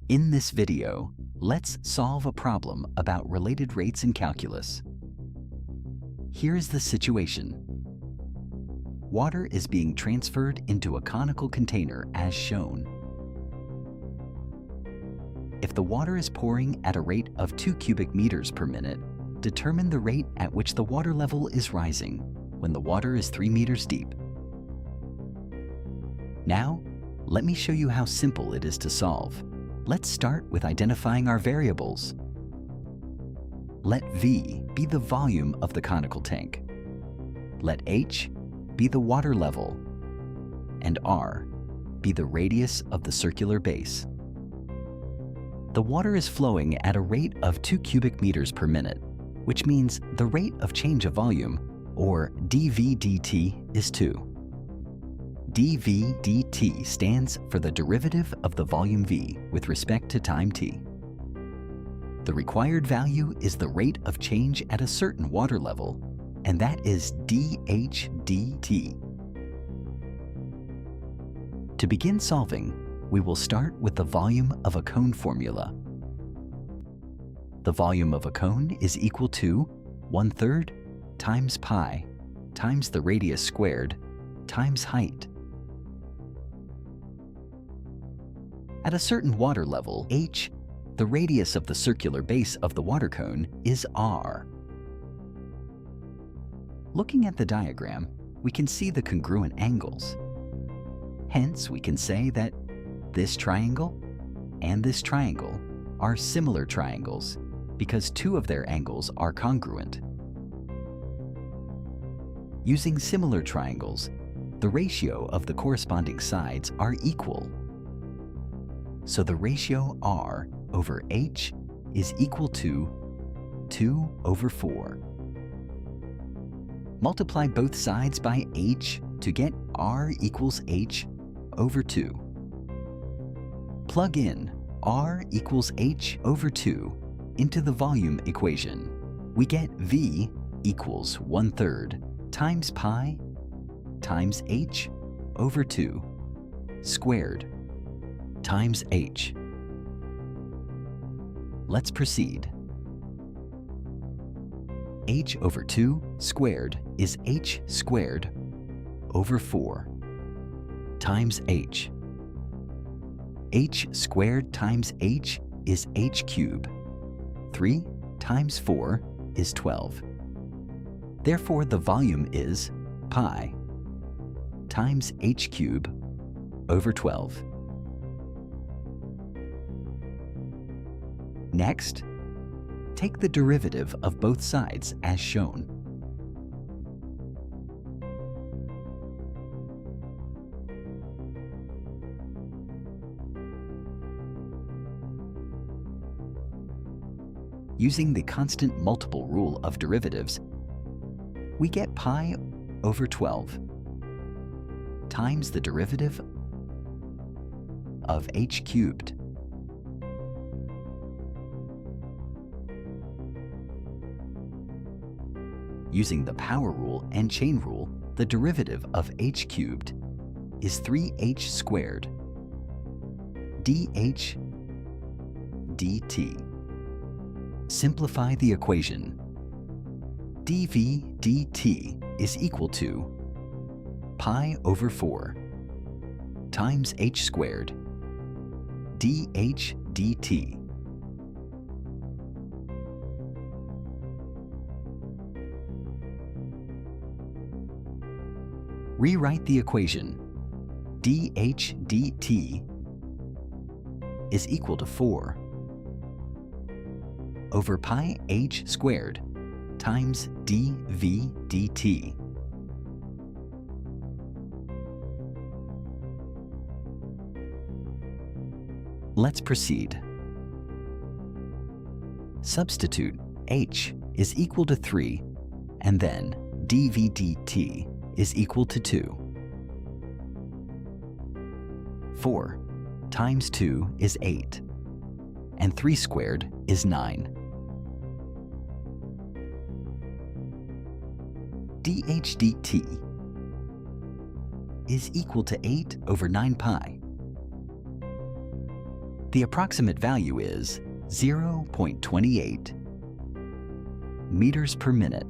In this video, let's solve a problem about related rates in calculus. Here is the situation. Water is being transferred into a conical container as shown. If the water is pouring at a rate of 2 cubic meters per minute, determine the rate at which the water level is rising when the water is 3 meters deep. Now, let me show you how simple it is to solve. Let's start with identifying our variables. Let V be the volume of the conical tank. Let H be the water level, and R be the radius of the circular base. The water is flowing at a rate of 2 cubic meters per minute, which means the rate of change of volume, or dV dt, is 2. dV dt stands for the derivative of the volume V with respect to time t. The required value is the rate of change at a certain water level, and that is dH dt. To begin solving, we will start with the volume of a cone formula. The volume of a cone is equal to 1/3 times pi times the radius squared times height. At a certain water level, h, the radius of the circular base of the water cone, is r. Looking at the diagram, we can see the congruent angles. Hence, we can say that this triangle and this triangle are similar triangles because two of their angles are congruent. Using similar triangles, the ratio of the corresponding sides are equal. So the ratio R over H is equal to 2/4. Multiply both sides by H to get R equals H over 2. Plug in R equals H over 2 into the volume equation. We get V equals 1/3 times pi times H over 2 squared times H. Let's proceed. H over 2 squared is H squared over 4 times H. H squared times H is H cubed. 3 times 4 is 12. Therefore, the volume is pi times H cubed over 12. Next, take the derivative of both sides as shown. Using the constant multiple rule of derivatives, we get pi over 12 times the derivative of H cubed. Using the power rule and chain rule, the derivative of H cubed is 3H squared dH dt. Simplify the equation. dV dt is equal to pi over 4 times H squared dH dt. Rewrite the equation. dH dt is equal to 4 over pi H squared times dV dt. Let's proceed. Substitute H is equal to 3, and then dV dt is equal to 2. 4 times 2 is 8, and 3 squared is 9. dH dt is equal to 8 over 9 pi. The approximate value is 0.28 meters per minute.